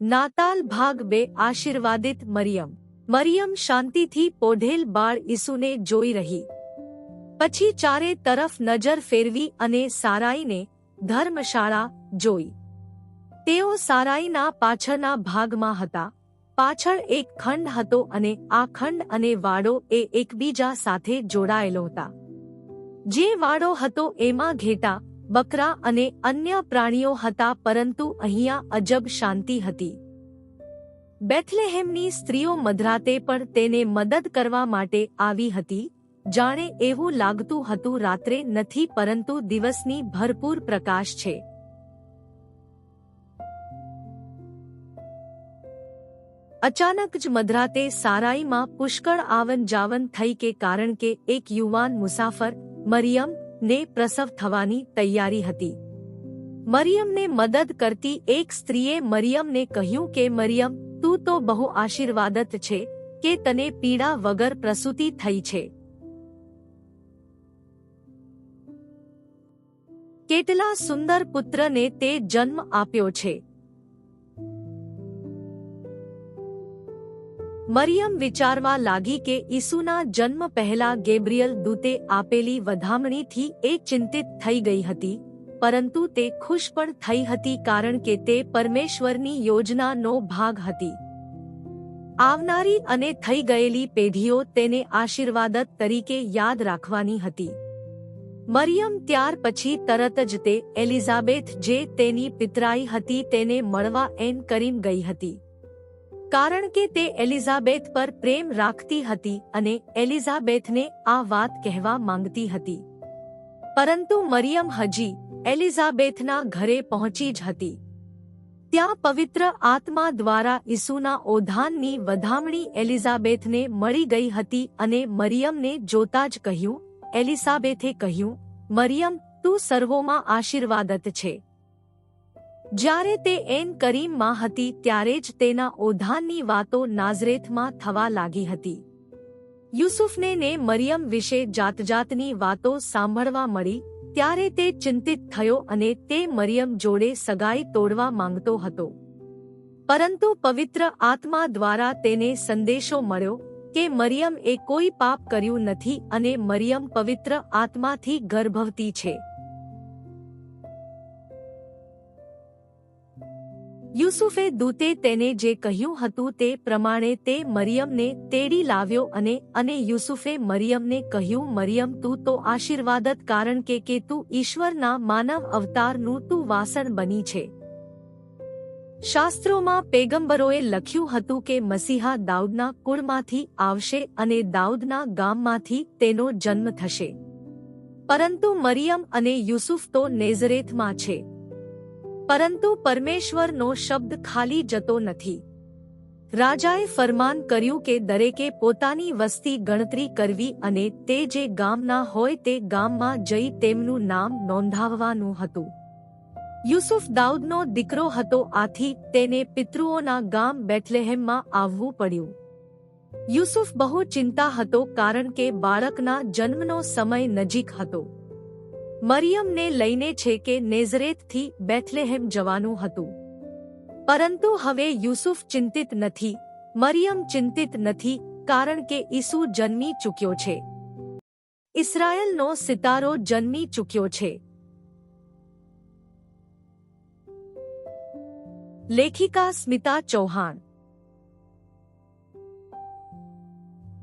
નાતાલ ભાગ 2 આશીર્વાદિત મરિયમ। મરિયમ શાંતિથી પોઢેલ બાળ ઈસુને જોઈ રહી। પછી ચારે તરફ નજર ફેરવી અને સારાઈને ધર્મશાળા જોઈ। તેઓ સારાઈના પાછળના ભાગમાં હતા। પાછળ એક ખંડ હતો અને આ ખંડ અને વાડો એ એકબીજા સાથે જોડાયેલો હતા। જે વાડો હતો એમાં ઘેટાં, બકરા અને અન્ય પ્રાણીઓ હતા, પરંતુ અહીંયા અજબ શાંતિ હતી। બેથલેહેમની સ્ત્રીઓ મધરાતે પણ તેને મદદ કરવા માટે આવી હતી। જાણે એવું લાગતું હતું રાત્રે નથી પરંતુ દિવસની ભરપૂર પ્રકાશ છે। અચાનક જ મધરાતે સારાઈમાં પુષ્કળ આવન જાવન થઈ કે કારણ કે એક યુવાન મુસાફર મરિયમ ને પ્રસવ થવાની તૈયારી હતી। મરિયમને મદદ કરતી એક સ્ત્રીએ મરિયમને કહ્યું કે મરિયમ, તું તો બહુ આશીર્વાદિત છે કે તને પીડા વગર પ્રસૂતિ થઈ છે। કેટલા સુંદર પુત્રને તે જન્મ આપ્યો છે। મરિયમ વિચારવા લાગી કે ઈસુના જન્મ પહેલા ગેબ્રિયલ દૂતે આપેલી વધામણીથી એ ચિંતિત થઈ ગઈ હતી, પરંતુ તે ખુશ પણ થઈ હતી કારણ કે તે પરમેશ્વરની યોજનાનો ભાગ હતી। આવનારી અને થઈ ગયેલી પેઢીઓ તેને આશીર્વાદ તરીકે યાદ રાખવાની હતી। મરિયમ ત્યાર પછી તરત જ તે એલિઝાબેથ જે તેની પિતરાઈ હતી તેને મળવા એન કરીમ ગઈ હતી, કારણ કે તે એલિઝાબેથ પર પ્રેમ રાખતી હતી અને એલિઝાબેથને આ વાત કહેવા માંગતી હતી। પરંતુ મરિયમ હજી એલિઝાબેથના ઘરે પહોંચી જ હતી। ત્યાં પવિત્ર આત્મા દ્વારા ઈસુના ઓધાનની વધામણી એલિઝાબેથને મળી ગઈ હતી અને મરિયમને જોતા જ કહ્યું, એલિઝાબેથે કહ્યું, મરિયમ, તું સર્વોમાં આશીર્વાદિત છે। જ્યારે તે એન કરીમમાં હતી ત્યારે જ તેના ઓધાનની વાતો નાઝરેથમાં થવા લાગી હતી। યુસુફને ને મરિયમ વિશે જાતજાતની વાતો સાંભળવા મળી ત્યારે તે ચિંતિત થયો અને તે મરિયમ જોડે સગાઈ તોડવા માંગતો હતો, પરંતુ પવિત્ર આત્મા દ્વારા તેને સંદેશો મળ્યો કે મરિયમ એ કોઈ પાપ કર્યું નથી અને મરિયમ પવિત્ર આત્માથી ગર્ભવતી છે। યુસુફે દૂતે તેને જે કહ્યું હતું તે પ્રમાણે તે મરિયમને તેડી લાવ્યો અને યુસુફે મરિયમને કહ્યું, મરિયમ, તું તો આશીર્વાદિત કારણ કે તું ઈશ્વરના માનવ અવતારનું તું વાસણ બની છે। શાસ્ત્રોમાં પેગંબરોએ લખ્યું હતું કે મસીહા દાઉદના કુળમાંથી આવશે અને દાઉદના ગામમાંથી તેનો જન્મ થશે, પરંતુ મરિયમ અને યુસુફ તો નેઝરેથમાં છે। પરંતુ પરમેશ્વરનો શબ્દ ખાલી જતો નથી। રાજાએ ફરમાન કર્યું કે દરેકે પોતાની વસ્તી ગણતરી કરવી અને તે જે ગામના હોય તે ગામમાં જઈ તેમનું નામ નોંધાવવાનું હતું। યુસુફ દાઉદનો દીકરો હતો, આથી તેને પિતૃઓના ગામ બેથલેહેમમાં આવવું પડ્યું। યુસુફ બહુ ચિંતા હતો કારણ કે બાળકના જન્મનો સમય નજીક હતો। મરિયમને લઈને છે કે નેઝરેથથી બેથલેહેમ જવાનું હતું, પરંતુ હવે યુસુફ ચિંતિત નથી, મરિયમ ચિંતિત નથી, કારણ કે ઈસુ જન્મી ચૂક્યો છે। ઇસ્રાયેલનો સિતારો જન્મી ચૂક્યો છે। લેખિકા સ્મિતા ચૌહાણ।